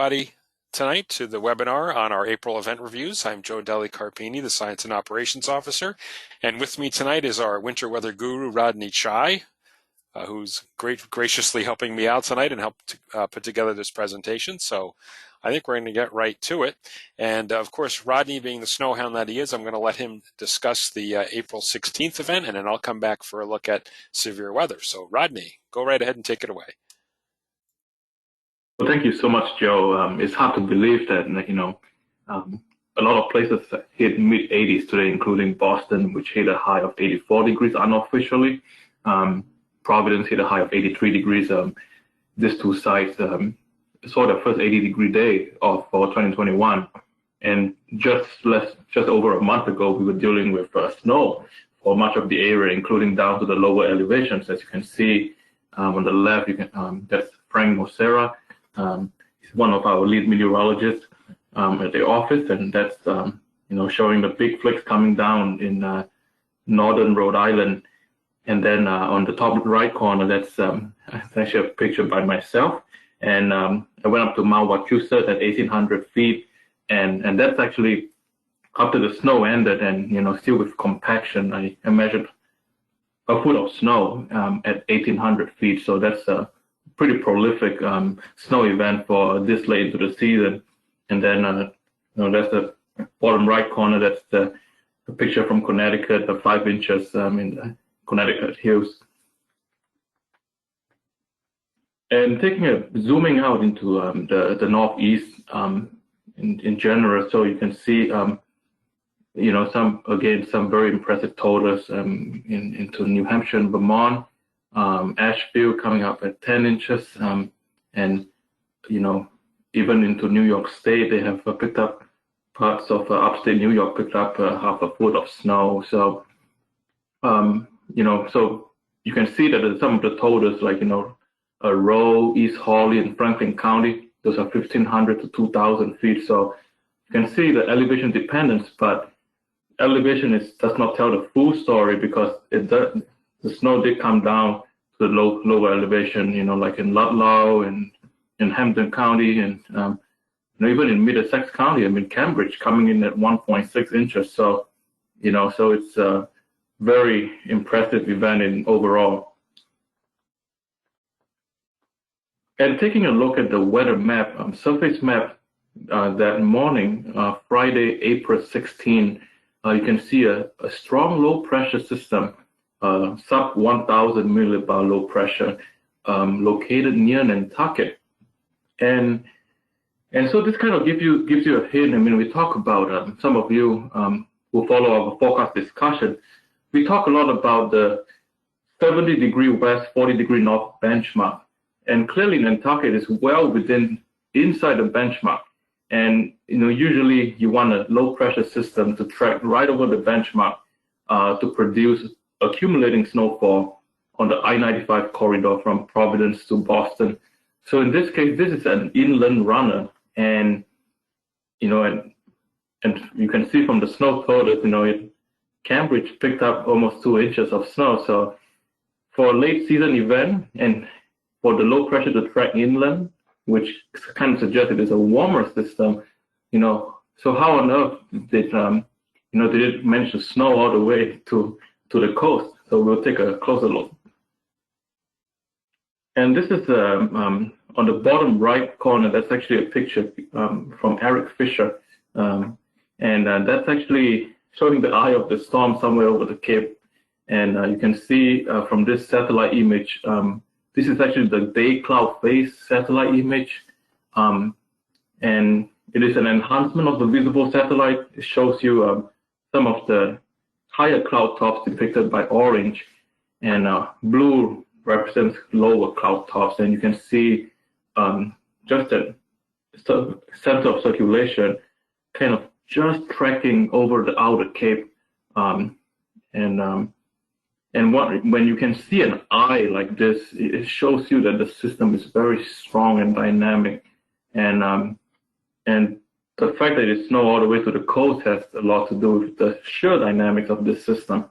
everybody tonight to the webinar on our April event reviews. I'm Joe Deli Carpini, the Science and Operations Officer, and with me tonight is our winter weather guru, Rodney Chai, who's graciously helping me out tonight and helped put together this presentation. So I think we're going to get right to it. And of course, Rodney, being the snowhound that he is, I'm going to let him discuss the April 16th event, and then I'll come back for a look at severe weather. So Rodney, go right ahead and take it away. Well, thank you so much, Joe. It's hard to believe that, a lot of places hit mid-80s today, including Boston, which hit a high of 84 degrees unofficially. Providence hit a high of 83 degrees. These two sites saw the first 80-degree day for 2021. And just over a month ago, we were dealing with snow for much of the area, including down to the lower elevations. As you can see on the left, that's Frank Mosera. He's one of our lead meteorologists at the office, and that's showing the big flakes coming down in northern Rhode Island. And then on the top right corner, that's actually a picture by myself. And I went up to Mount Wachusett at 1,800 feet, and that's actually after the snow ended, and still with compaction. I measured a foot of snow at 1,800 feet, so that's a pretty prolific snow event for this late into the season. And then that's the bottom right corner. That's the picture from Connecticut, the 5 inches in the Connecticut hills. And zooming out into the Northeast in general, so you can see some very impressive totals into New Hampshire and Vermont. Asheville coming up at 10 inches, and even into New York State, they have picked up parts of upstate New York picked up half a foot of snow. So so you can see that some of the totals, like Rowe, East Hawley, and Franklin County, those are 1,500 to 2,000 feet. So you can see the elevation dependence, but elevation does not tell the full story, because the snow did come down to the lower elevation, like in Ludlow and in Hampton County, and even in Middlesex County, Cambridge coming in at 1.6 inches. So, so it's a very impressive event in overall. And taking a look at the weather map, surface map that morning, Friday, April 16, you can see a strong low pressure system, sub 1,000 millibar low pressure, located near Nantucket, and so this kind of gives you a hint. We talk about some of you who follow our forecast discussion. We talk a lot about the 70-degree west, 40-degree north benchmark, and clearly Nantucket is well inside the benchmark. And usually you want a low pressure system to track right over the benchmark to produce accumulating snowfall on the I-95 corridor from Providence to Boston. So in this case, this is an inland runner, and and you can see from the snow totals, Cambridge picked up almost 2 inches of snow. So for a late season event, and for the low pressure to track inland, which kind of suggests it is a warmer system, so how on earth did it manage to snow all the way to the coast? So we'll take a closer look. And this is on the bottom right corner. That's actually a picture from Eric Fisher, and that's actually showing the eye of the storm somewhere over the Cape. And you can see from this satellite image, this is actually the day cloud phase satellite image, and it is an enhancement of the visible satellite. It shows you some of the higher cloud tops depicted by orange, and blue represents lower cloud tops. And you can see just the center of circulation kind of just tracking over the outer Cape, and when you can see an eye like this, it shows you that the system is very strong and dynamic, and the fact that it snows all the way to the coast has a lot to do with the shear dynamics of this system.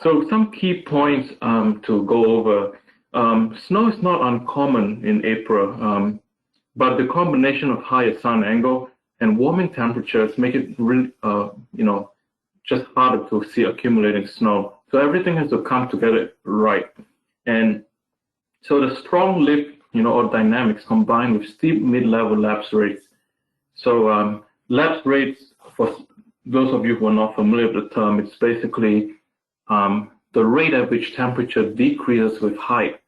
So some key points to go over Snow is not uncommon in April, but the combination of higher sun angle and warming temperatures make it really, just harder to see accumulating snow. So everything has to come together right. And so the strong lift, or dynamics combined with steep mid-level lapse rates. So lapse rates, for those of you who are not familiar with the term, it's basically the rate at which temperature decreases with height,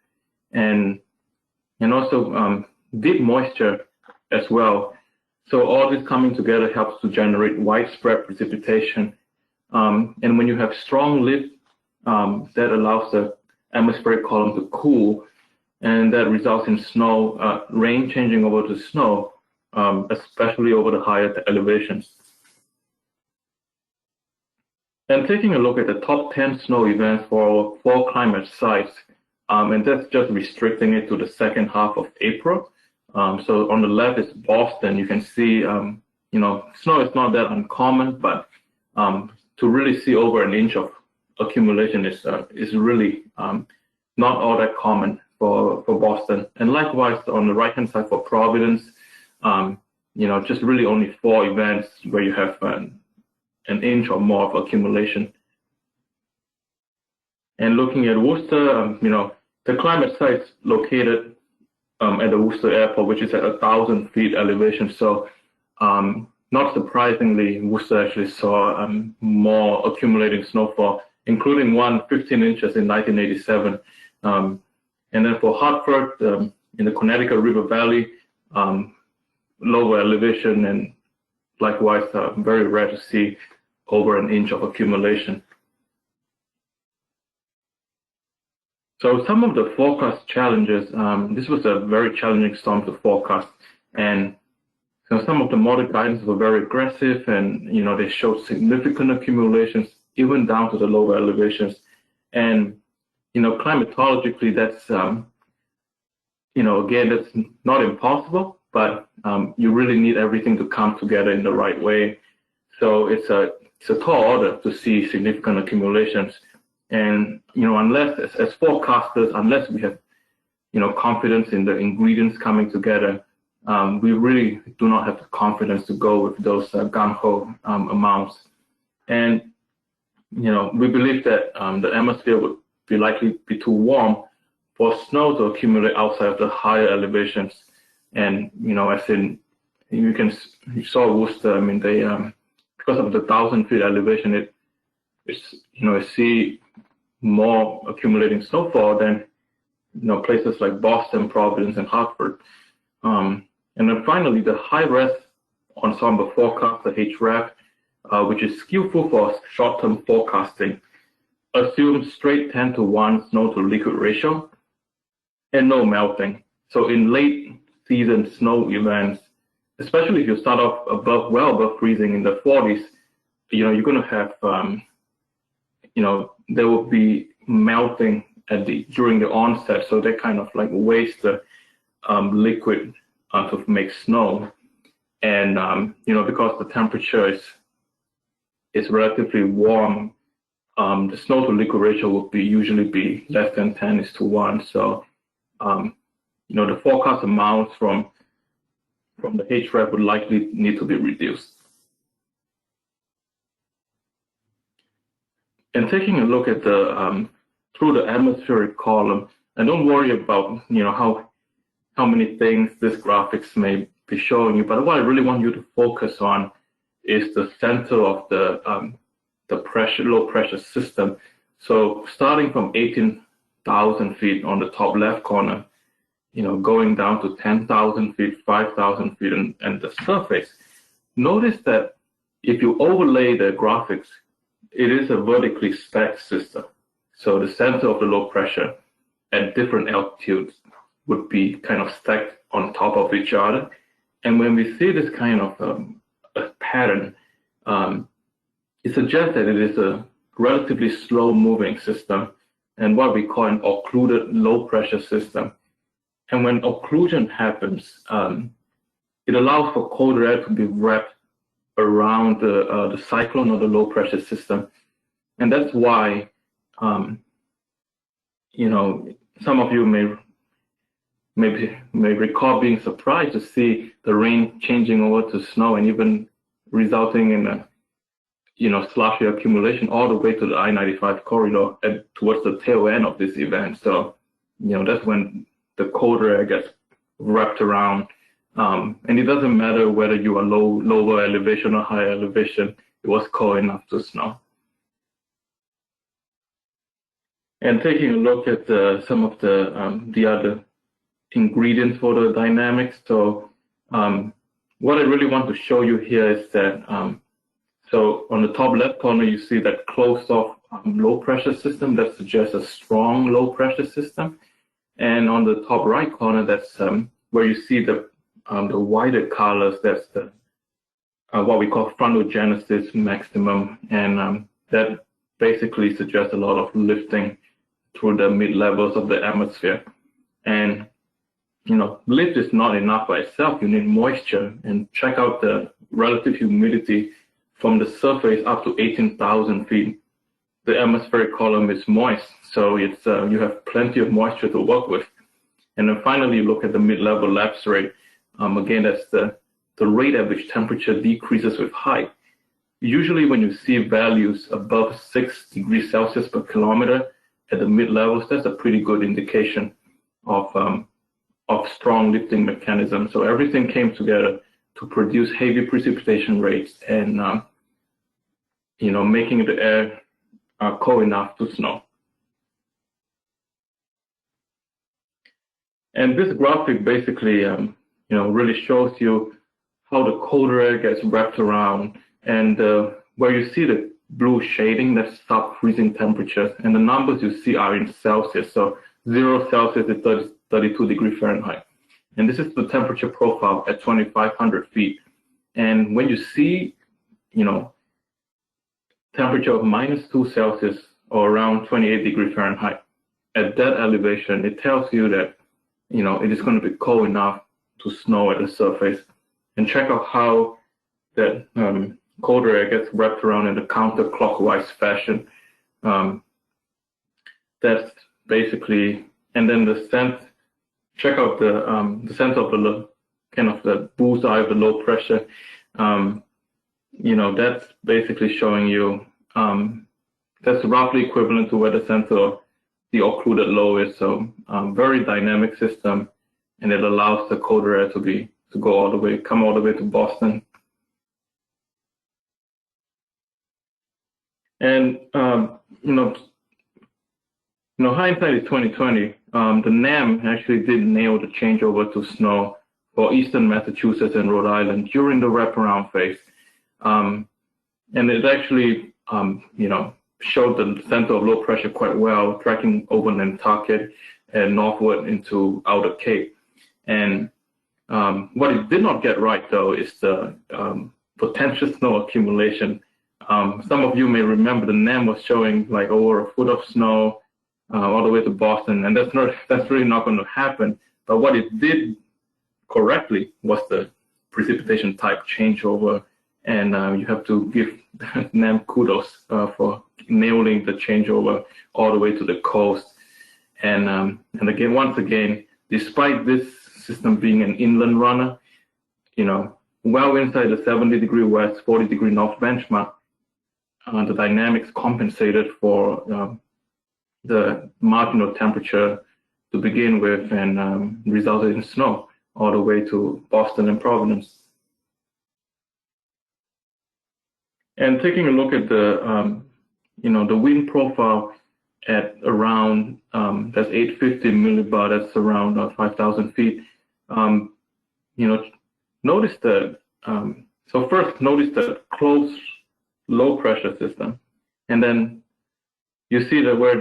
and also deep moisture as well. So all this coming together helps to generate widespread precipitation. And when you have strong lift, that allows the atmospheric column to cool, and that results in snow, rain changing over to snow, especially over the higher elevations. And taking a look at the top 10 snow events for our fall climate sites, and that's just restricting it to the second half of April. So on the left is Boston. You can see, snow is not that uncommon, but to really see over an inch of accumulation is really not all that common for Boston. And likewise, on the right-hand side for Providence, just really only 4 events where you have an inch or more of accumulation. And looking at Worcester, the climate site's located at the Worcester Airport, which is at 1,000 feet elevation. So not surprisingly, Worcester actually saw more accumulating snowfall, including 15 inches in 1987. And then for Hartford, in the Connecticut River Valley, lower elevation, and likewise, very rare to see over an inch of accumulation. So some of the forecast challenges, this was a very challenging storm to forecast, and so some of the model guidance were very aggressive, and they showed significant accumulations even down to the lower elevations. And climatologically, that's again, that's not impossible, but you really need everything to come together in the right way. So it's a tall order to see significant accumulations. And unless, as forecasters, unless we have confidence in the ingredients coming together, we really do not have the confidence to go with those gung-ho amounts. And we believe that the atmosphere would be likely be too warm for snow to accumulate outside of the higher elevations. And as in you saw Worcester, I mean, they because of the 1,000 feet elevation, it see more accumulating snowfall than places like Boston, Providence, and Hartford. And then finally, the high-res ensemble forecast, the HREF, which is skillful for short-term forecasting, assumes straight 10-to-1 snow-to-liquid ratio and no melting. So in late season snow events, especially if you start off well above freezing in the 40s, you're going to have, there will be melting during the onset. So they kind of like waste the liquid to make snow. And, because the temperature is relatively warm, the snow to liquid ratio will usually be less than 10:1. So, the forecast amounts from the HREF would likely need to be reduced. And taking a look at the through the atmospheric column, and don't worry about how many things this graphics may be showing you, but what I really want you to focus on is the center of the low pressure system. So starting from 18,000 feet on the top left corner, going down to 10,000 feet, 5,000 feet, and the surface. Notice that if you overlay the graphics, it is a vertically stacked system. So the center of the low pressure at different altitudes would be kind of stacked on top of each other. And when we see this kind of a pattern, it suggests that it is a relatively slow moving system and what we call an occluded low pressure system. And when occlusion happens, it allows for cold air to be wrapped around the cyclone or the low pressure system. And that's why, some of you may recall being surprised to see the rain changing over to snow and even resulting in a slushy accumulation all the way to the I-95 corridor towards the tail end of this event. So, that's when the colder air gets wrapped around. And it doesn't matter whether you are lower elevation or higher elevation, it was cold enough to snow. And taking a look at some of the other ingredients for the dynamics. So what I really want to show you here is that, so on the top left corner, you see that closed-off low pressure system that suggests a strong low pressure system. And on the top right corner, that's where you see the wider colors, that's the what we call frontogenesis maximum, and that basically suggests a lot of lifting through the mid-levels of the atmosphere. And lift is not enough by itself. You need moisture, and check out the relative humidity from the surface up to 18,000 feet. The atmospheric column is moist, so it's you have plenty of moisture to work with. And then finally, you look at the mid-level lapse rate. Again, that's the rate at which temperature decreases with height. Usually when you see values above 6 degrees Celsius per kilometer at the mid-levels, that's a pretty good indication of strong lifting mechanism. So everything came together to produce heavy precipitation rates and, making the air cold enough to snow. And this graphic basically, really shows you how the colder air gets wrapped around, and where you see the blue shading, that's sub-freezing temperatures, and the numbers you see are in Celsius. So 0 Celsius is 32 degrees Fahrenheit. And this is the temperature profile at 2,500 feet. And when you see, temperature of -2 Celsius or around 28 degrees Fahrenheit, at that elevation, it tells you that, it is going to be cold enough to snow at the surface. And check out how that colder air gets wrapped around in a counterclockwise fashion. That's basically, and then the sense, check out the sense of the kind of the bullseye of the low pressure. That's basically showing you, that's roughly equivalent to where the center of the occluded low is. So very dynamic system, and it allows the colder air to go all the way, come all the way to Boston. And hindsight is 2020. The NAM actually did nail the changeover to snow for eastern Massachusetts and Rhode Island during the wraparound phase. And it actually, showed the center of low pressure quite well, tracking over Nantucket and northward into Outer Cape. And what it did not get right, though, is the potential snow accumulation. Some of you may remember the NAM was showing like over a foot of snow all the way to Boston, and that's really not going to happen. But what it did correctly was the precipitation type changeover, and you have to give NAM kudos for nailing the changeover all the way to the coast. And again, once again, despite this system being an inland runner, well inside the 70-degree west, 40-degree north benchmark, the dynamics compensated for the marginal temperature to begin with, and resulted in snow all the way to Boston and Providence. And taking a look at the wind profile at around, that's 850 millibar, that's around 5,000 feet. Notice that, so first notice the close low pressure system. And then you see that where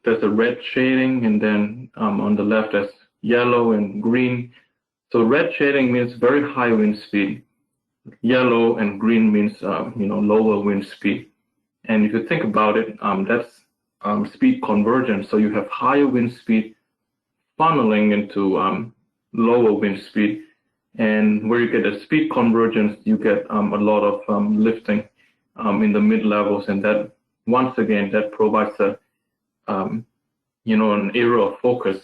there's a red shading, and then on the left there's yellow and green. So red shading means very high wind speed. Yellow and green means lower wind speed. And if you think about it, that's speed convergence. So you have higher wind speed funneling into lower wind speed, and where you get a speed convergence, you get a lot of lifting in the mid levels, and that once again that provides a an area of focus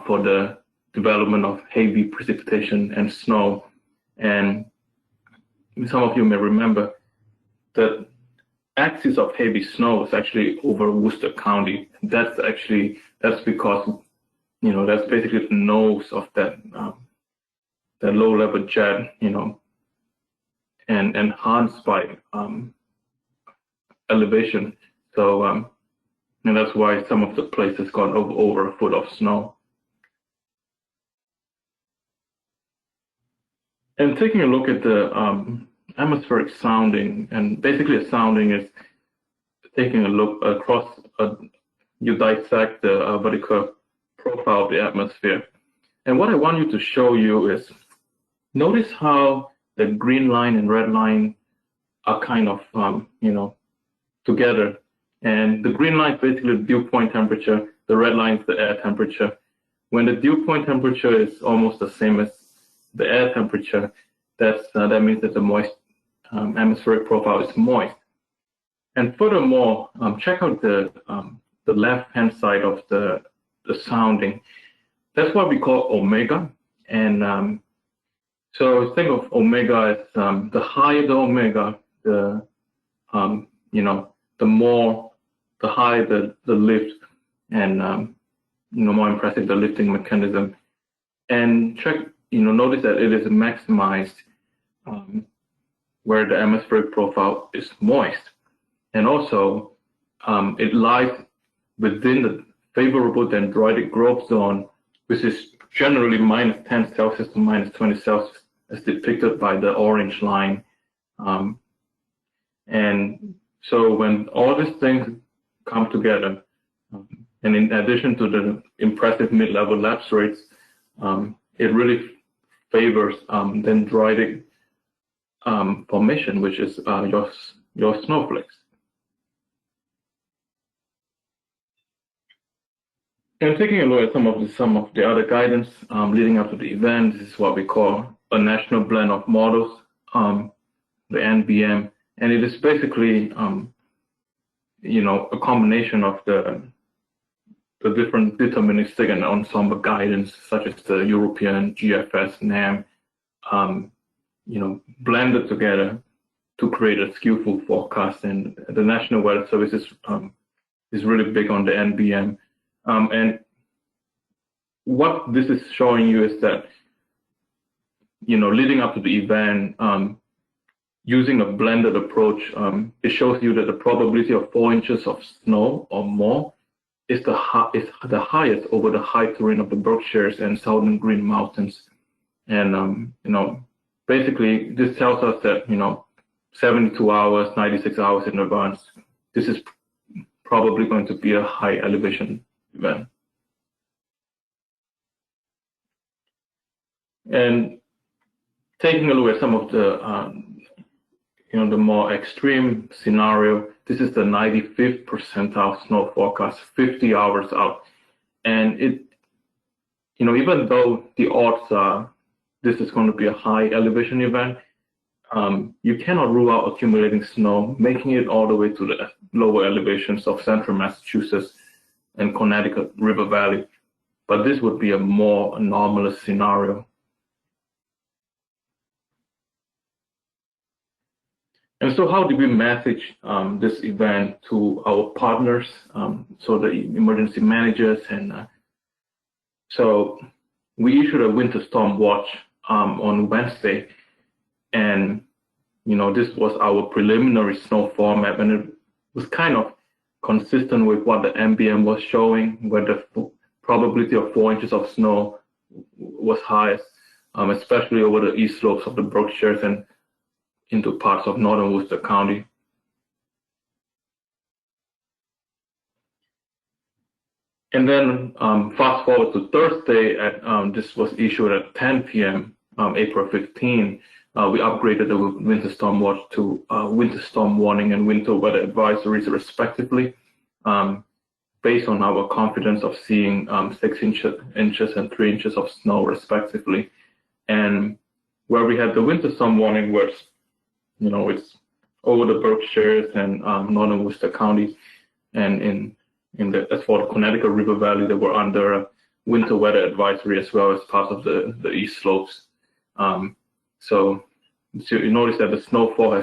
for the development of heavy precipitation and snow. And some of you may remember that axis of heavy snow is actually over Worcester County. That's because that's basically the nose of that low-level jet, and enhanced by elevation. So and that's why some of the places got over a foot of snow. And taking a look at the atmospheric sounding, and basically a sounding is taking a look across, you dissect the vertical profile of the atmosphere. And what I want you to show you is, notice how the green line and red line are kind of, together. And the green line is basically the dew point temperature, the red line is the air temperature. When the dew point temperature is almost the same as the air temperature, that means that the moist atmospheric profile is moist. And furthermore, check out the left-hand side of the sounding. That's what we call omega. And so think of omega as the higher the omega, the higher the lift, and more impressive the lifting mechanism. And notice that it is maximized where the atmospheric profile is moist. And also, it lies within the favorable dendritic growth zone, which is generally -10 Celsius to -20 Celsius, as depicted by the orange line. And so when all these things come together, and in addition to the impressive mid-level lapse rates, it really favors dendritic formation, which is your snowflakes. And taking a look at some of the other guidance leading up to the event, this is what we call a national blend of models, the NBM, and it is basically a combination of the different deterministic and ensemble guidance, such as the European, GFS, NAM, blended together to create a skillful forecast. And the National Weather Service is really big on the NBM. And what this is showing you is that, leading up to the event, using a blended approach, it shows you that the probability of 4 inches of snow or more is the highest over the high terrain of the Berkshires and Southern Green Mountains. And, basically this tells us that, 72 hours, 96 hours in advance, this is probably going to be a high elevation event. And taking a look at some of the, the more extreme scenario, this is the 95th percentile snow forecast, 50 hours out. And it, even though the odds are this is going to be a high elevation event, you cannot rule out accumulating snow, making it all the way to the lower elevations of central Massachusetts and Connecticut River Valley. But this would be a more anomalous scenario. And so how did we message this event to our partners, so the emergency managers? And so we issued a winter storm watch on Wednesday. And, this was our preliminary snowfall map, and it was kind of consistent with what the NBM was showing, where the probability of 4 inches of snow was highest, especially over the east slopes of the Berkshires and into parts of northern Worcester County. And then fast forward to Thursday, this was issued at 10 p.m., April 15. We upgraded the winter storm watch to winter storm warning and winter weather advisories, respectively, based on our confidence of seeing 6 inches and 3 inches of snow, respectively. And where we had the winter storm warning, where it's over the Berkshires and northern Worcester County, and in as for the Connecticut River Valley, they were under winter weather advisory as well as part of the east slopes. So you notice that the snowfall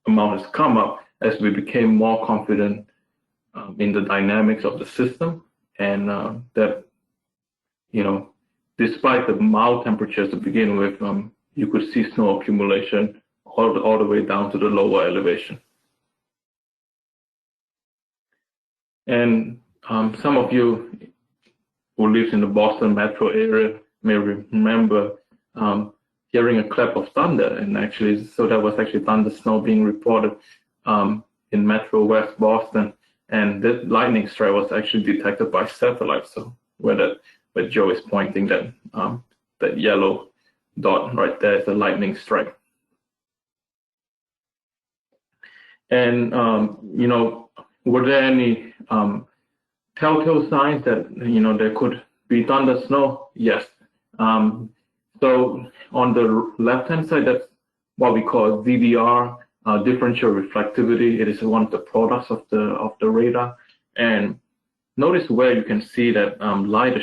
amount has come up as we became more confident in the dynamics of the system, and that, despite the mild temperatures to begin with, you could see snow accumulation all the way down to the lower elevation. And some of you who lives in the Boston metro area may remember hearing a clap of thunder, and actually, so that was actually thunder snow being reported in Metro West Boston, and that lightning strike was actually detected by satellite. So where Joe is pointing, that yellow dot right there is a lightning strike. And were there any telltale signs that there could be thunder snow? Yes. So on the left-hand side, that's what we call DDR, differential reflectivity. It is one of the products of the radar. And notice where you can see that lighter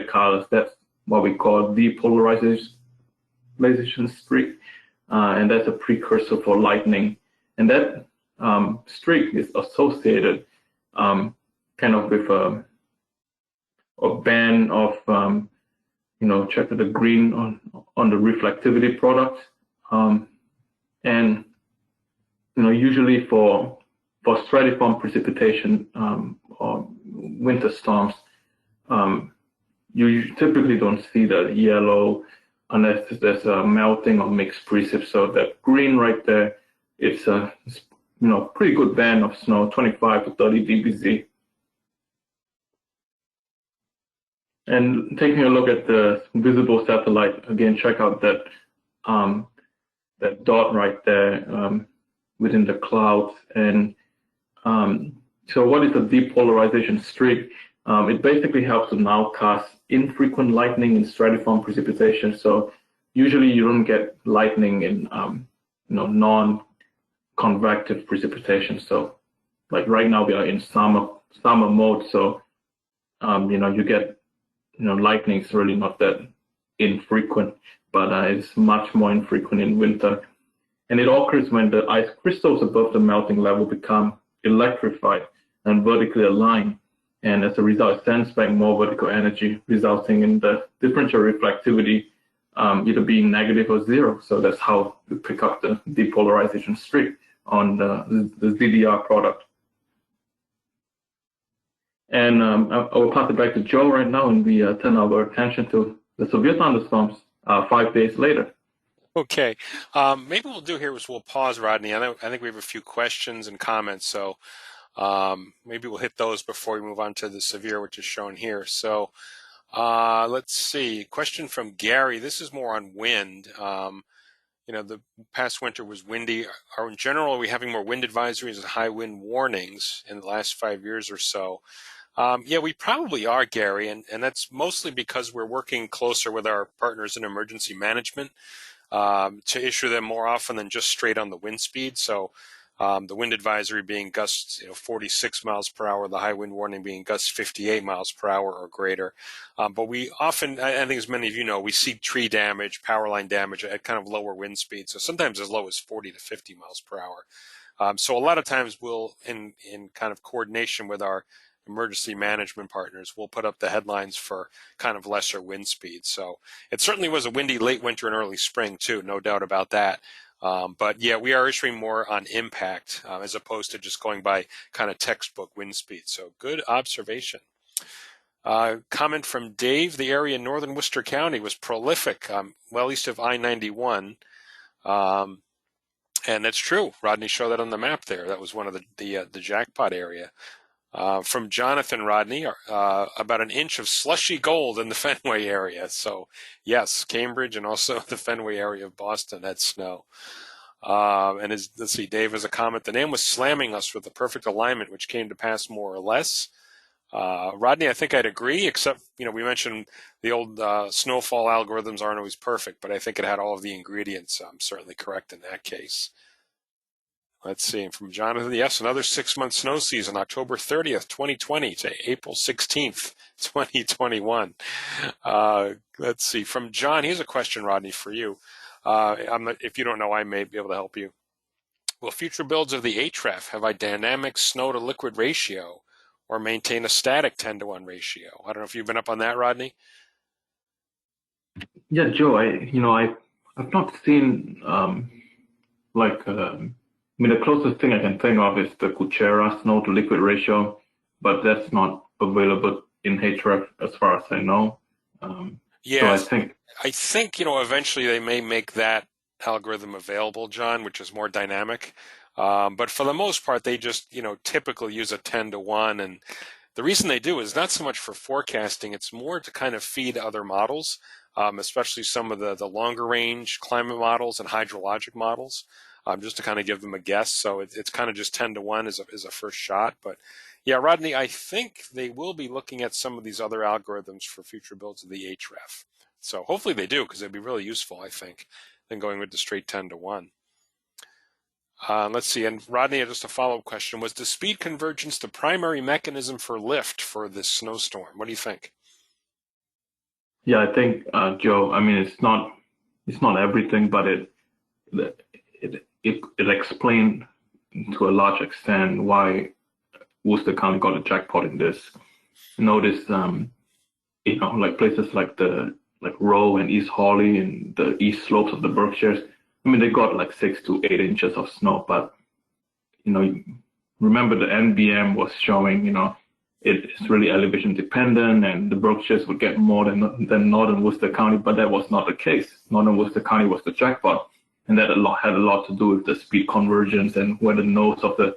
colors. That's what we call depolarization streak, and that's a precursor for lightning. And that streak is associated kind of with a band of check the green on the reflectivity product, and usually for stratiform precipitation or winter storms, you typically don't see the yellow unless there's a melting or mixed precip. So that green right there, it's a pretty good band of snow, 25 to 30 dBz. And taking a look at the visible satellite, again, check out that that dot right there within the clouds. And so what is a depolarization streak? It basically helps to nowcast infrequent lightning in stratiform precipitation. So usually you don't get lightning in non-convective precipitation. So like right now we are in summer mode, so you get lightning is really not that infrequent, but it's much more infrequent in winter. And it occurs when the ice crystals above the melting level become electrified and vertically aligned. And as a result, it sends back more vertical energy, resulting in the differential reflectivity either being negative or zero. So that's how we pick up the depolarization streak on the DDR product. And I will pass it back to Joe right now, and we turn our attention to the severe thunderstorms 5 days later. Okay. Maybe what we'll do here is we'll pause, Rodney. I think we have a few questions and comments, so maybe we'll hit those before we move on to the severe, which is shown here. So let's see. Question from Gary. This is more on wind. The past winter was windy. In general, are we having more wind advisories and high wind warnings in the last 5 years or so? Yeah, we probably are, Gary, and that's mostly because we're working closer with our partners in emergency management to issue them more often than just straight on the wind speed. So the wind advisory being gusts 46 miles per hour, the high wind warning being gusts 58 miles per hour or greater. But we often, I think as many of you know, we see tree damage, power line damage at kind of lower wind speeds. So sometimes as low as 40 to 50 miles per hour. So a lot of times we'll, in kind of coordination with our emergency management partners, we'll put up the headlines for kind of lesser wind speeds. So it certainly was a windy late winter and early spring too, no doubt about that. But yeah, we are issuing more on impact as opposed to just going by kind of textbook wind speed. So good observation. Comment from Dave: the area in northern Worcester County was prolific, well east of I-91. And that's true. Rodney showed that on the map there. That was one of the jackpot area. From Jonathan, Rodney, about an inch of slushy gold in the Fenway area. So yes, Cambridge and also the Fenway area of Boston had snow. And let's see, Dave has a comment. The name was slamming us with the perfect alignment, which came to pass more or less. Rodney, I think I'd agree, except, we mentioned the old snowfall algorithms aren't always perfect, but I think it had all of the ingredients. I'm certainly correct in that case. Let's see. From Jonathan, yes, another 6-month snow season, October 30th, 2020 to April 16th, 2021. Let's see. From John, here's a question, Rodney, for you. If you don't know, I may be able to help you. Will future builds of the HREF have a dynamic snow to liquid ratio or maintain a static 10-to-1 ratio? I don't know if you've been up on that, Rodney. Yeah, Joe, I've not seen the closest thing I can think of is the Kuchera snow to liquid ratio, but that's not available in HREF as far as I know. Yes, So I think, eventually they may make that algorithm available, John, which is more dynamic. But for the most part, they just, typically use a 10-to-1. And the reason they do is not so much for forecasting, it's more to kind of feed other models, especially some of the longer range climate models and hydrologic models, just to kind of give them a guess. So it's kind of just 10-to-1 is a first shot. But yeah, Rodney, I think they will be looking at some of these other algorithms for future builds of the HREF. So hopefully they do, because it'd be really useful, I think, than going with the straight 10-to-1. Let's see. And Rodney, just a follow-up question. Was the speed convergence the primary mechanism for lift for this snowstorm? What do you think? yeah, I think Joe, I mean it's not everything, but it explained to a large extent why Worcester County got a jackpot in this. Notice like places like Rowe and East Hawley and the east slopes of the Berkshires. I mean, they got like 6 to 8 inches of snow, but remember the NBM was showing, it's really elevation dependent, and the Berkshires would get more than Northern Worcester County, but that was not the case. Northern Worcester County was the jackpot, and that had a lot to do with the speed convergence and where the nose of that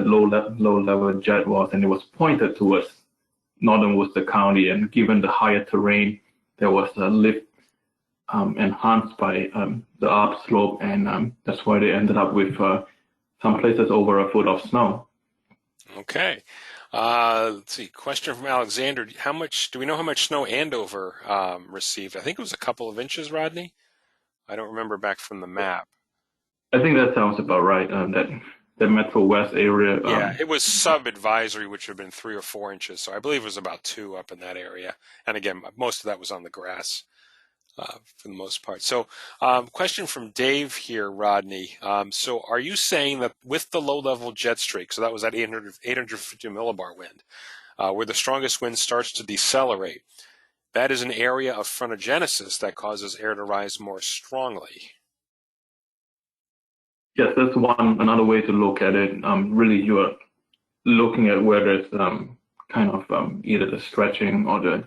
low level jet was, and it was pointed towards Northern Worcester County, and given the higher terrain, there was a lift enhanced by the upslope, and that's why they ended up with some places over a foot of snow. Okay. Let's see. Question from Alexander. Do we know how much snow Andover received? I think it was a couple of inches, Rodney. I don't remember back from the map. I think that sounds about right. That Metro West area. Yeah, it was sub-advisory, which would have been 3 or 4 inches. So I believe it was about 2 up in that area. And again, most of that was on the grass for the most part. So question from Dave here, Rodney. So are you saying that with the low-level jet streak, so that was at 850 millibar wind, where the strongest wind starts to decelerate, that is an area of frontogenesis that causes air to rise more strongly? Yes, that's another way to look at it. Really, you are looking at where there's kind of either the stretching or the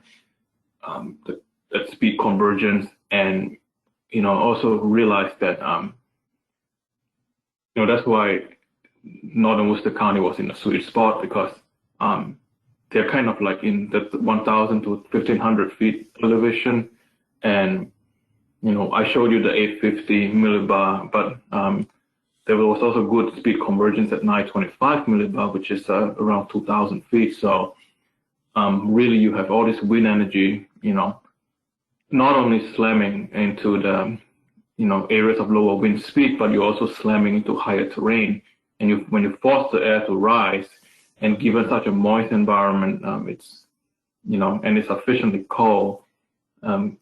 speed convergence, and also realize that that's why Northern Worcester County was in a sweet spot, because they're kind of like in the 1,000 to 1,500 feet elevation, and I showed you the 850 millibar, but there was also good speed convergence at 925 millibar, which is around 2,000 feet. So really, you have all this wind energy, not only slamming into the areas of lower wind speed, but you're also slamming into higher terrain. And when you force the air to rise, and given such a moist environment, it's and it's sufficiently cold,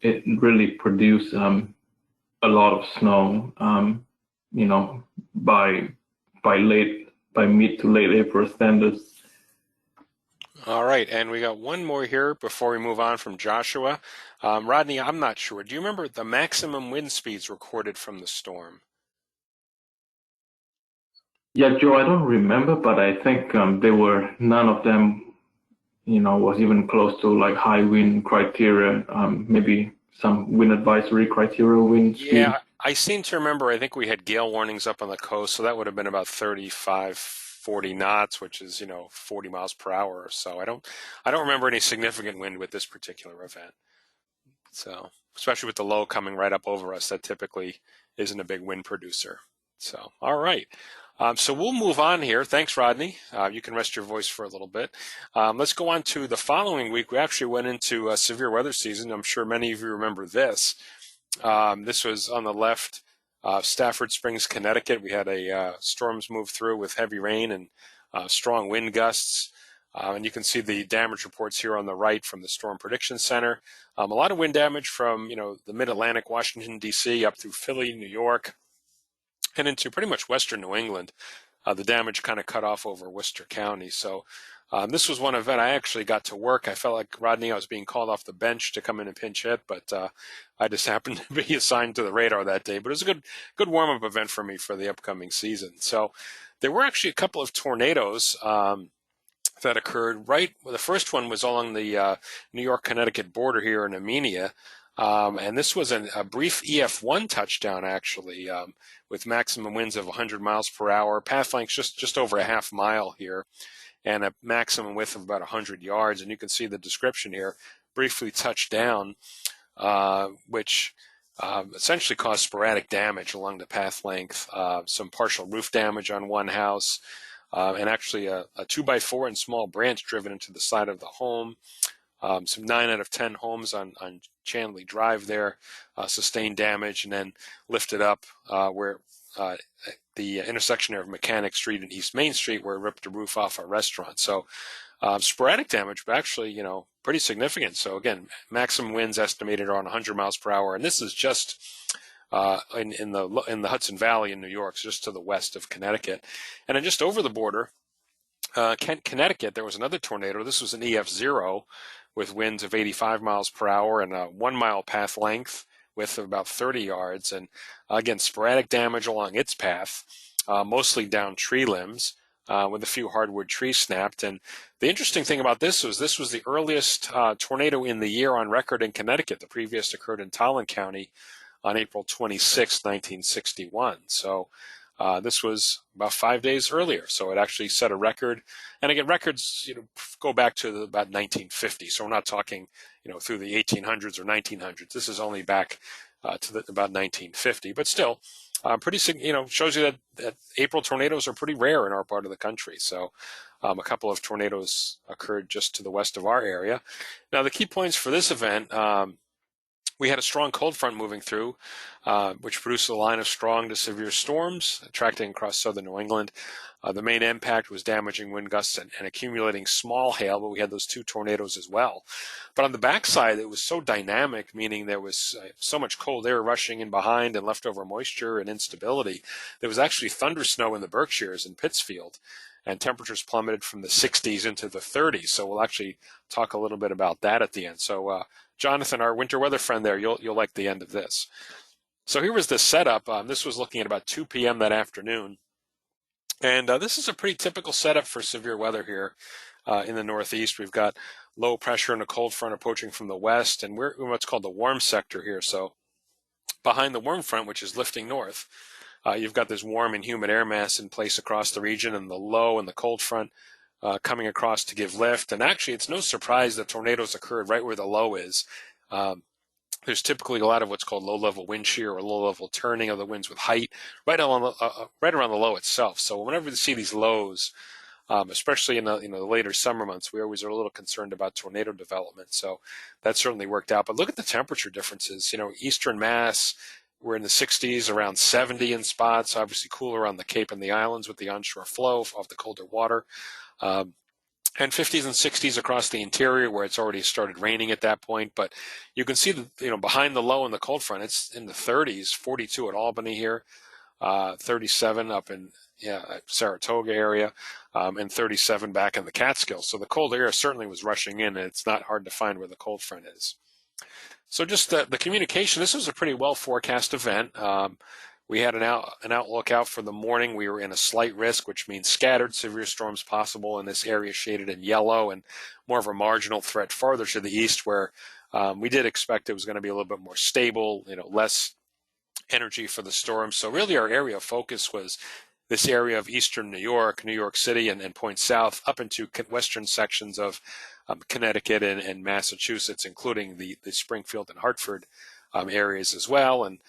it really produces a lot of snow. By mid to late April standards. All right, and we got one more here before we move on from Joshua. Rodney, I'm not sure. Do you remember the maximum wind speeds recorded from the storm? Yeah, Joe, I don't remember, but I think none of them, was even close to like high wind criteria. Maybe some wind advisory criteria wind speed. Yeah, I seem to remember, I think we had gale warnings up on the coast, so that would have been about 35, 40 knots, which is, 40 miles per hour or so. I don't remember any significant wind with this particular event. So, especially with the low coming right up over us, that typically isn't a big wind producer. So, all right. So we'll move on here. Thanks, Rodney. You can rest your voice for a little bit. Let's go on to the following week. We actually went into a severe weather season. I'm sure many of you remember this. This was on the left, Stafford Springs, Connecticut, we had storms move through with heavy rain and strong wind gusts. And you can see the damage reports here on the right from the Storm Prediction Center. A lot of wind damage from, the mid-Atlantic, Washington, D.C., up through Philly, New York, and into pretty much western New England. The damage kind of cut off over Worcester County. So this was one event I actually got to work. I felt like, Rodney, I was being called off the bench to come in and pinch hit, but I just happened to be assigned to the radar that day. But it was a good warm-up event for me for the upcoming season. So there were actually a couple of tornadoes that occurred the first one was along the New York-Connecticut border here in Amenia. And this was a brief EF1 touchdown, actually, with maximum winds of 100 miles per hour, path length just over a half mile here, and a maximum width of about 100 yards. And you can see the description here, briefly touched down, which essentially caused sporadic damage along the path length, some partial roof damage on one house, and actually a 2x4 and small branch driven into the side of the home. Some 9 out of 10 homes on Chanley Drive there sustained damage and then lifted up where the intersection of Mechanic Street and East Main Street, where it ripped the roof off a restaurant. So sporadic damage, but actually, pretty significant. So again, maximum winds estimated around 100 miles per hour, and this is just in the Hudson Valley in New York, so just to the west of Connecticut, and then just over the border. Connecticut, there was another tornado. This was an EF0 with winds of 85 miles per hour and a 1 mile path length with about 30 yards. And again, sporadic damage along its path, mostly down tree limbs, with a few hardwood trees snapped. And the interesting thing about this was the earliest tornado in the year on record in Connecticut. The previous occurred in Tolland County on April 26, 1961. So this was about 5 days earlier, so it actually set a record. And again, records go back to about 1950, so we're not talking through the 1800s or 1900s. This is only back to about 1950, but still, pretty shows you that April tornadoes are pretty rare in our part of the country. So a couple of tornadoes occurred just to the west of our area. Now the key points for this event. We had a strong cold front moving through, which produced a line of strong to severe storms attracting across southern New England. The main impact was damaging wind gusts and accumulating small hail, but we had those 2 tornadoes as well. But on the backside, it was so dynamic, meaning there was so much cold air rushing in behind and leftover moisture and instability. There was actually thunder snow in the Berkshires and Pittsfield, and temperatures plummeted from the 60s into the 30s. So we'll actually talk a little bit about that at the end. So Jonathan, our winter weather friend there, you'll like the end of this. So here was the setup. This was looking at about 2 p.m. that afternoon. And this is a pretty typical setup for severe weather here in the Northeast. We've got low pressure and a cold front approaching from the west, and we're in what's called the warm sector here. So behind the warm front, which is lifting north, you've got this warm and humid air mass in place across the region, and the low and the cold front coming across to give lift. And actually, it's no surprise that tornadoes occurred right where the low is. There's typically a lot of what's called low-level wind shear or low-level turning of the winds with height right around the low itself. So whenever you see these lows, especially in the later summer months, we always are a little concerned about tornado development. So that certainly worked out. But look at the temperature differences. Eastern Mass, we're in the 60s, around 70 in spots. Obviously cooler on the Cape and the islands with the onshore flow of the colder water. And 50s and 60s across the interior where it's already started raining at that point. But you can see that, behind the low and the cold front, it's in the 30s, 42 at Albany here, 37 up in Saratoga area, and 37 back in the Catskills. So the cold air certainly was rushing in, and it's not hard to find where the cold front is. So just the communication, this was a pretty well forecast event. We had an outlook out for the morning. We were in a slight risk, which means scattered severe storms possible in this area shaded in yellow, and more of a marginal threat farther to the east where we did expect it was going to be a little bit more stable, less energy for the storm. So really our area of focus was this area of eastern New York City, and points south up into western sections of Connecticut and Massachusetts, including the Springfield and Hartford areas as well, and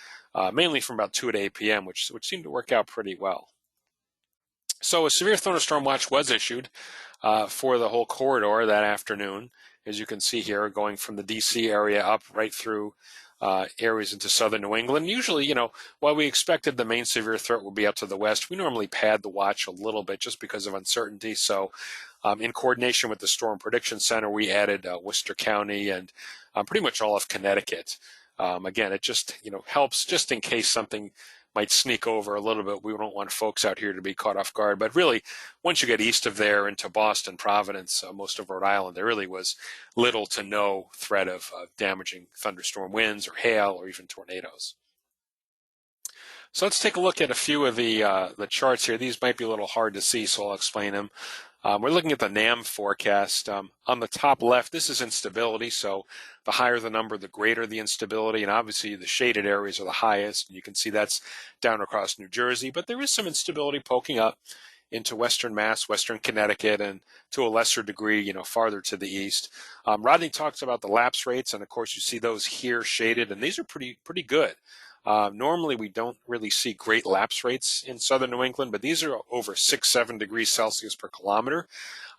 mainly from about 2 to 8 p.m., which seemed to work out pretty well. So a severe thunderstorm watch was issued for the whole corridor that afternoon, as you can see here, going from the D.C. area up right through areas into southern New England. Usually, while we expected the main severe threat would be out to the west, we normally pad the watch a little bit just because of uncertainty. So in coordination with the Storm Prediction Center, we added Worcester County and pretty much all of Connecticut. Again, it just helps just in case something might sneak over a little bit. We don't want folks out here to be caught off guard. But really, once you get east of there into Boston, Providence, most of Rhode Island, there really was little to no threat of damaging thunderstorm winds or hail or even tornadoes. So let's take a look at a few of the charts here. These might be a little hard to see, so I'll explain them. We're looking at the NAM forecast. On the top left, this is instability. So the higher the number, the greater the instability. And obviously the shaded areas are the highest. And you can see that's down across New Jersey. But there is some instability poking up into Western Mass, Western Connecticut, and to a lesser degree, farther to the east. Rodney talks about the lapse rates. And of course, you see those here shaded. And these are pretty good. Normally, we don't really see great lapse rates in southern New England, but these are over 6-7 degrees Celsius per kilometer.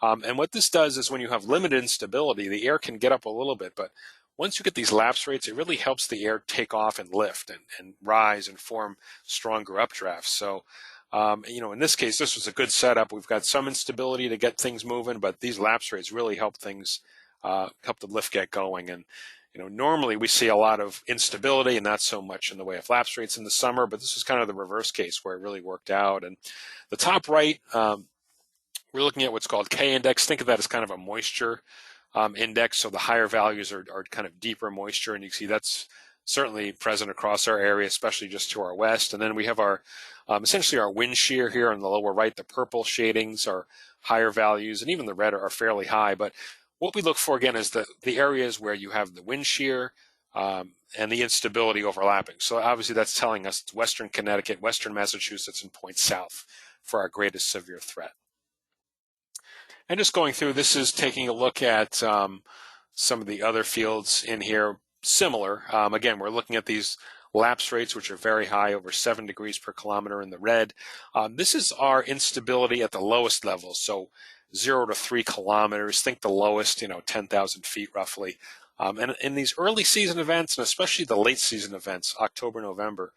And what this does is when you have limited instability, the air can get up a little bit, but once you get these lapse rates, it really helps the air take off and lift and rise and form stronger updrafts. So, in this case, this was a good setup. We've got some instability to get things moving, but these lapse rates really help things, help the lift get going. And normally we see a lot of instability and not so much in the way of lapse rates in the summer, but this is kind of the reverse case where it really worked out. And the top right, we're looking at what's called K-index. Think of that as kind of a moisture index. So the higher values are kind of deeper moisture, and you can see that's certainly present across our area, especially just to our west. And then we have our essentially our wind shear here on the lower right. The purple shadings are higher values, and even the red are fairly high. But what we look for, again, is the areas where you have the wind shear and the instability overlapping. So obviously that's telling us it's Western Connecticut, Western Massachusetts, and points south for our greatest severe threat. And just going through, this is taking a look at some of the other fields in here, similar. Again, we're looking at these lapse rates, which are very high, over 7 degrees per kilometer in the red. This is our instability at the lowest level. So 0 to 3 kilometers, think the lowest, 10,000 feet roughly. And in these early season events, and especially the late season events, October, November,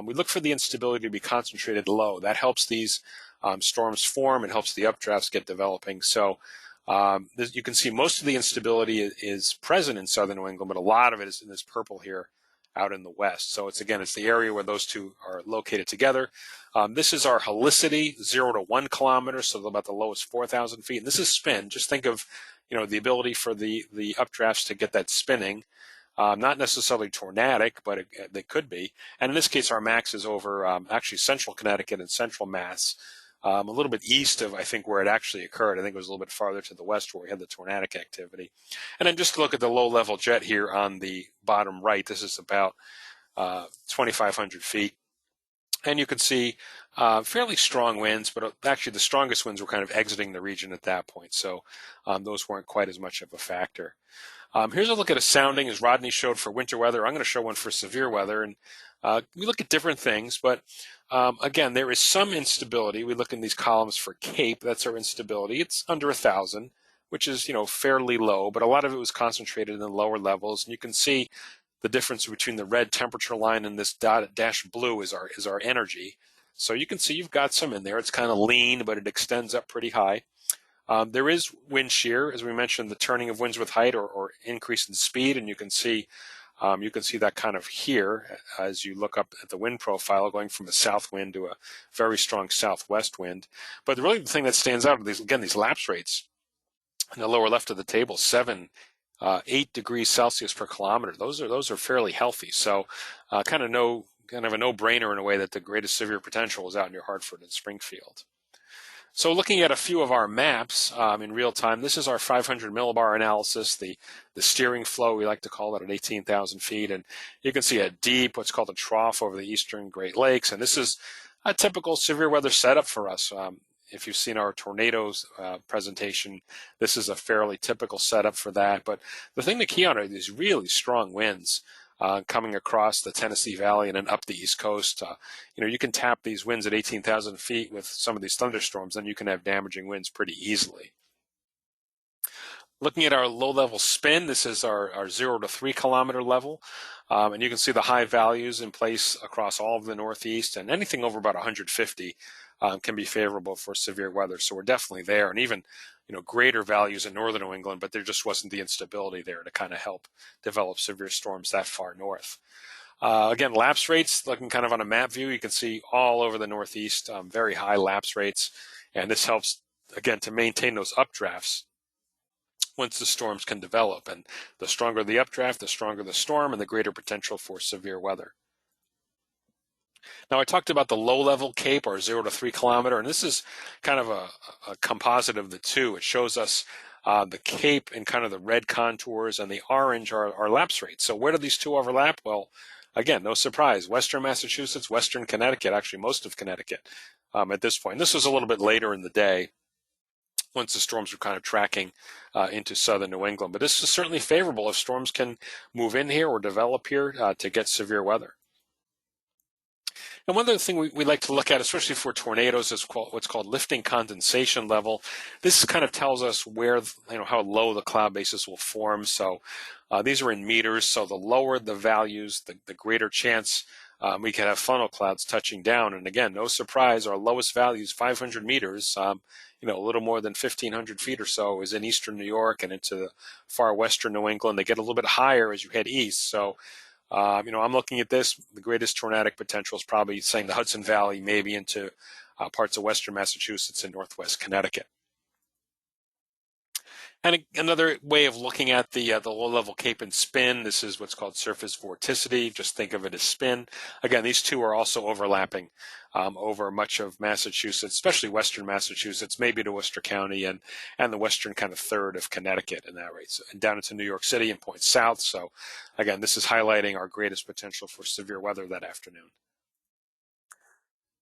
we look for the instability to be concentrated low. That helps these storms form and helps the updrafts get developing. So you can see most of the instability is present in southern New England, but a lot of it is in this purple here out in the west. So it's the area where those two are located together. This is our helicity, 0 to 1 kilometer, so about the lowest 4,000 feet. And this is spin. Just think of, the ability for the updrafts to get that spinning. Not necessarily tornadic, but they could be. And in this case, our max is over actually central Connecticut and central Mass. A little bit east of, I think, where it actually occurred. I think it was a little bit farther to the west where we had the tornadic activity. And then just look at the low-level jet here on the bottom right. This is about 2,500 feet. And you can see fairly strong winds, but actually the strongest winds were kind of exiting the region at that point. So those weren't quite as much of a factor. Here's a look at a sounding, as Rodney showed for winter weather. I'm going to show one for severe weather. And we look at different things, but again, there is some instability. We look in these columns for CAPE. That's our instability. It's under 1,000, which is, fairly low, but a lot of it was concentrated in the lower levels. And you can see the difference between the red temperature line and this dashed blue is our energy. So you can see you've got some in there. It's kind of lean, but it extends up pretty high. There is wind shear, as we mentioned, the turning of winds with height or increase in speed, and you can see that kind of here as you look up at the wind profile, going from a south wind to a very strong southwest wind. But really the thing that stands out are these lapse rates in the lower left of the table, 8 degrees Celsius per kilometer. Those are fairly healthy. So kind of a no-brainer in a way that the greatest severe potential is out near Hartford and Springfield. So looking at a few of our maps in real time, this is our 500 millibar analysis, the steering flow, we like to call it, at 18,000 feet. And you can see a deep, what's called a trough over the eastern Great Lakes. And this is a typical severe weather setup for us. If you've seen our tornadoes presentation, this is a fairly typical setup for that. But the thing to key on are these really strong winds coming across the Tennessee Valley and then up the East Coast. You can tap these winds at 18,000 feet with some of these thunderstorms, then you can have damaging winds pretty easily. Looking at our low-level spin, this is our 0 to 3 kilometer level. And you can see the high values in place across all of the Northeast, and anything over about 150 can be favorable for severe weather. So we're definitely there, and even greater values in northern New England, but there just wasn't the instability there to kind of help develop severe storms that far north. Again, lapse rates, looking kind of on a map view, you can see all over the Northeast, very high lapse rates, and this helps, again, to maintain those updrafts once the storms can develop. And the stronger the updraft, the stronger the storm, and the greater potential for severe weather. Now, I talked about the low-level CAPE, or 0 to 3 kilometer, and this is kind of a composite of the two. It shows us the CAPE in kind of the red contours, and the orange are lapse rates. So where do these two overlap? Well, again, no surprise, western Massachusetts, western Connecticut, actually most of Connecticut at this point. This was a little bit later in the day, once the storms were kind of tracking into southern New England. But this is certainly favorable if storms can move in here or develop here to get severe weather. And one other thing we like to look at, especially for tornadoes, is what's called lifting condensation level. This kind of tells us where, how low the cloud bases will form. So these are in meters. So the lower the values, the greater chance we can have funnel clouds touching down. And again, no surprise, our lowest value is 500 meters. A little more than 1,500 feet or so is in eastern New York and into the far western New England. They get a little bit higher as you head east. So, I'm looking at this. The greatest tornadic potential is probably saying the Hudson Valley, maybe into parts of western Massachusetts and northwest Connecticut. And another way of looking at the low-level CAPE and spin, this is what's called surface vorticity. Just think of it as spin. Again, these two are also overlapping over much of Massachusetts, especially western Massachusetts, maybe to Worcester County and the western kind of third of Connecticut in that rate, so, and down into New York City and points south. So again, this is highlighting our greatest potential for severe weather that afternoon.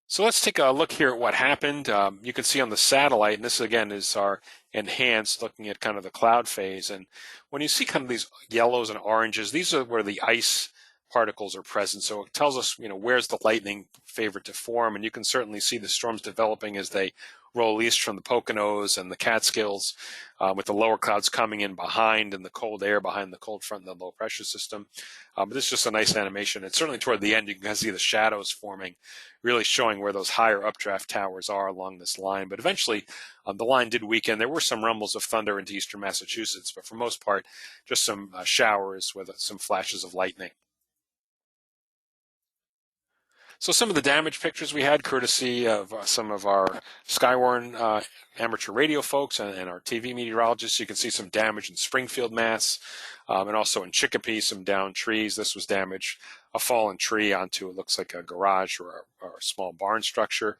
So let's take a look here at what happened. You can see on the satellite, and this again is our enhanced, looking at kind of the cloud phase. And when you see kind of these yellows and oranges, these are where the ice particles are present. So it tells us, where's the lightning favored to form. And you can certainly see the storms developing as they roll east from the Poconos and the Catskills, with the lower clouds coming in behind and the cold air behind the cold front and the low pressure system. But this is just a nice animation. And certainly toward the end, you can see the shadows forming, really showing where those higher updraft towers are along this line. But eventually, the line did weaken. There were some rumbles of thunder into eastern Massachusetts, but for most part, just some showers with some flashes of lightning. So some of the damage pictures we had, courtesy of some of our Skywarn amateur radio folks and our TV meteorologists. You can see some damage in Springfield, Mass, and also in Chicopee, some downed trees. This was damage, a fallen tree onto, it looks like a garage or a small barn structure.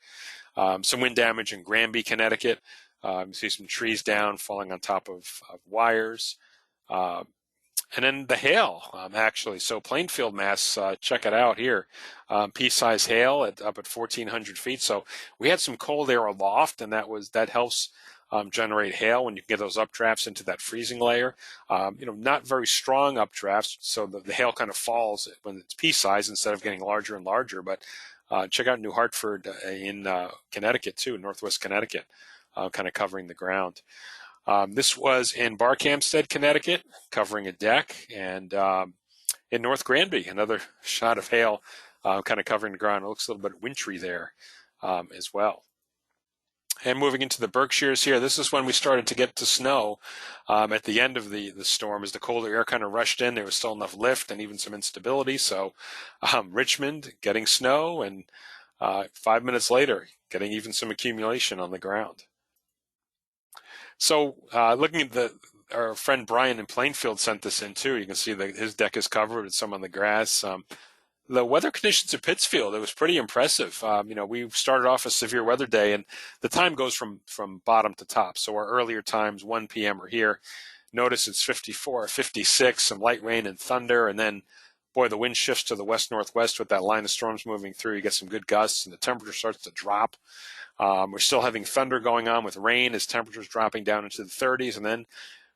Some wind damage in Granby, Connecticut. You see some trees down, falling on top of wires. And then the hail, actually. So Plainfield, Mass, check it out here. Pea-size hail up at 1,400 feet. So we had some cold air aloft, and that helps generate hail when you get those updrafts into that freezing layer. Not very strong updrafts, so the hail kind of falls when it's pea-size instead of getting larger and larger. But check out New Hartford in Connecticut, too, northwest Connecticut, kind of covering the ground. This was in Barkhamsted, Connecticut, covering a deck, and in North Granby, another shot of hail kind of covering the ground. It looks a little bit wintry there as well. And moving into the Berkshires here, this is when we started to get to snow at the end of the storm. As the colder air kind of rushed in, there was still enough lift and even some instability. So Richmond getting snow, and 5 minutes later, getting even some accumulation on the ground. So looking at our friend Brian in Plainfield sent this in too. You can see that his deck is covered with some on the grass. The weather conditions at Pittsfield, it was pretty impressive. We started off a severe weather day, and the time goes from bottom to top. So our earlier times, 1 p.m. are here. Notice it's 54, 56, some light rain and thunder, and then, boy, the wind shifts to the west-northwest with that line of storms moving through. You get some good gusts, and the temperature starts to drop. We're still having thunder going on with rain as temperatures dropping down into the 30s, and then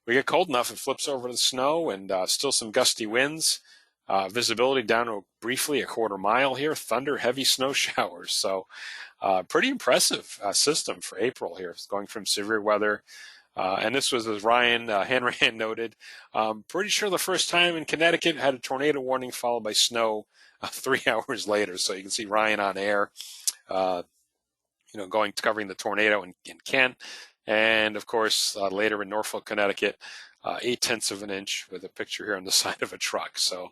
we get cold enough, it flips over to the snow, and still some gusty winds. Visibility down to briefly a quarter mile here. Thunder, heavy snow showers. So pretty impressive system for April here. It's going from severe weather And this was, as Ryan Hanrahan noted, pretty sure the first time in Connecticut had a tornado warning followed by snow 3 hours later. So you can see Ryan on air, covering the tornado in Kent. And of course, later in Norfolk, Connecticut, 8/10 of an inch with a picture here on the side of a truck. So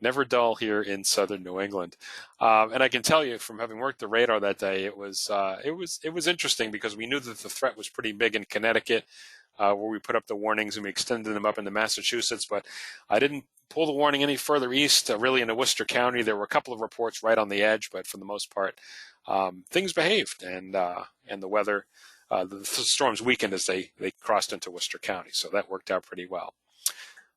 never dull here in southern New England. And I can tell you from having worked the radar that day, it was interesting because we knew that the threat was pretty big in Connecticut, where we put up the warnings and we extended them up into Massachusetts. But I didn't pull the warning any further east, really into Worcester County. There were a couple of reports right on the edge, but for the most part, things behaved, and the weather, the storms weakened as they crossed into Worcester County. So that worked out pretty well.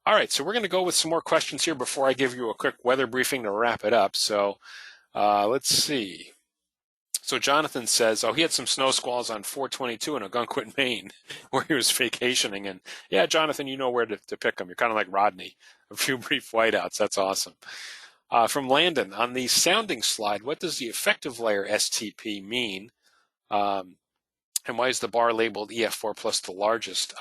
All right, so we're going to go with some more questions here before I give you a quick weather briefing to wrap it up. So let's see. So Jonathan says, he had some snow squalls on 4/22 in Ogunquit, Maine, where he was vacationing. And yeah, Jonathan, you know where to pick them. You're kind of like Rodney. A few brief whiteouts. That's awesome. From Landon, on the sounding slide, what does the effective layer STP mean? And why is the bar labeled EF4 plus the largest?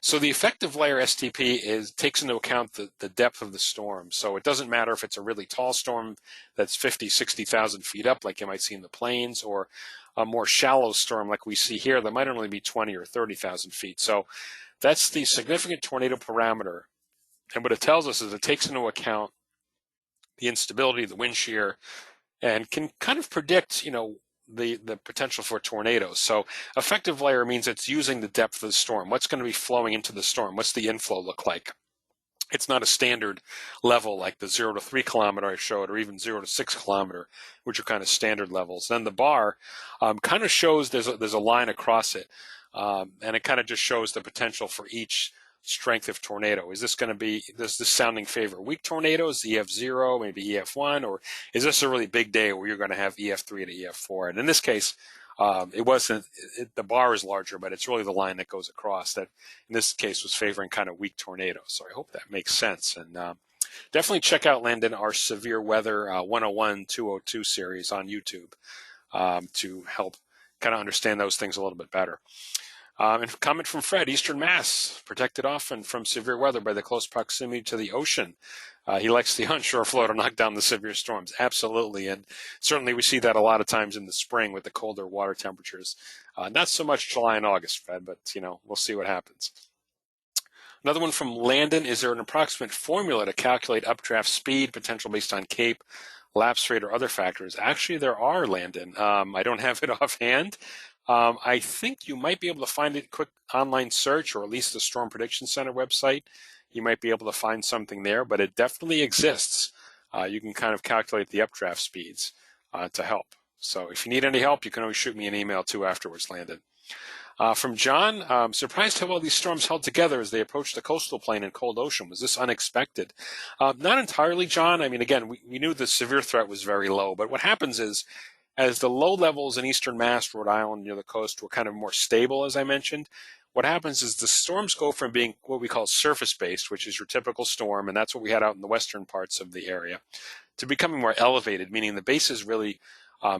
So the effective layer STP takes into account the depth of the storm. So it doesn't matter if it's a really tall storm that's 50, 60,000 feet up, like you might see in the plains, or a more shallow storm like we see here that might only be 20 or 30,000 feet. So that's the significant tornado parameter. And what it tells us is it takes into account the instability, the wind shear, and can kind of predict, the potential for tornadoes. So effective layer means it's using the depth of the storm. What's going to be flowing into the storm? What's the inflow look like? It's not a standard level like the 0 to 3 kilometer I showed, or even 0 to 6 kilometer, which are kind of standard levels. Then the bar kind of shows there's a line across it, and it kind of just shows the potential for each strength of tornado. Is this going to be, does this sounding favor weak tornadoes, EF0, maybe EF1, or is this a really big day where you're going to have EF3 to EF4? And in this case, the bar is larger, but it's really the line that goes across that in this case was favoring kind of weak tornadoes. So I hope that makes sense. And definitely check out, Landon, our Severe Weather 101 202 series on YouTube to help kind of understand those things a little bit better. And a comment from Fred, Eastern Mass, protected often from severe weather by the close proximity to the ocean. He likes the onshore flow to knock down the severe storms. Absolutely. And certainly we see that a lot of times in the spring with the colder water temperatures. Not so much July and August, Fred, but, we'll see what happens. Another one from Landon, is there an approximate formula to calculate updraft speed, potential based on CAPE, lapse rate, or other factors? Actually, there are, Landon. I don't have it offhand. I think you might be able to find it, quick online search, or at least the Storm Prediction Center website. You might be able to find something there, but it definitely exists. You can kind of calculate the updraft speeds to help. So if you need any help, you can always shoot me an email too afterwards, Landon. From John, surprised how well these storms held together as they approached the coastal plain and cold ocean. Was this unexpected? Not entirely, John. I mean, again, we knew the severe threat was very low, but what happens is, as the low levels in eastern Mass, Rhode Island, near the coast were kind of more stable, as I mentioned, what happens is the storms go from being what we call surface-based, which is your typical storm, and that's what we had out in the western parts of the area, to becoming more elevated, meaning the bases really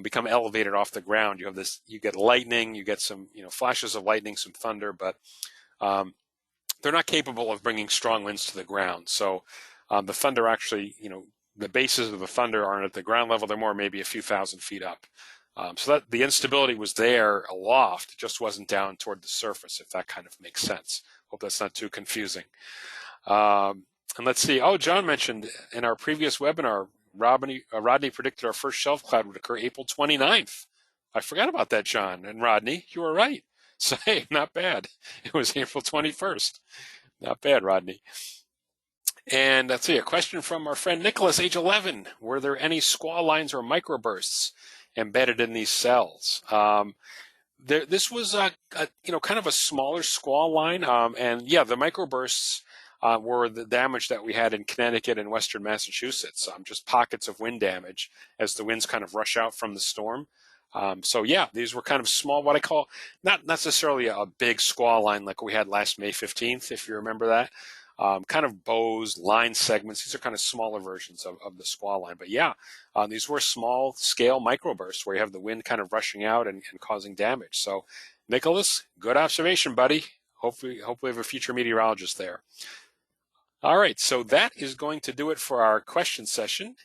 become elevated off the ground. You get lightning, you get some flashes of lightning, some thunder, but they're not capable of bringing strong winds to the ground. So the thunder actually, the bases of the thunder aren't at the ground level. They're more maybe a few thousand feet up. So that the instability was there aloft, it just wasn't down toward the surface, if that kind of makes sense. Hope that's not too confusing. And let's see. John mentioned in our previous webinar, Rodney predicted our first shelf cloud would occur April 29th. I forgot about that, John. And Rodney, you were right. So, hey, not bad. It was April 21st. Not bad, Rodney. And let's see, a question from our friend Nicholas, age 11. Were there any squall lines or microbursts embedded in these cells? This was kind of a smaller squall line. And yeah, the microbursts were the damage that we had in Connecticut and western Massachusetts, just pockets of wind damage as the winds kind of rush out from the storm. So yeah, these were kind of small, what I call not necessarily a big squall line like we had last May 15th, if you remember that. Kind of bows, line segments. These are kind of smaller versions of the squall line. But yeah, these were small scale microbursts where you have the wind kind of rushing out and causing damage. So Nicholas, good observation, buddy. hopefully we have a future meteorologist there. All right, so that is going to do it for our question session.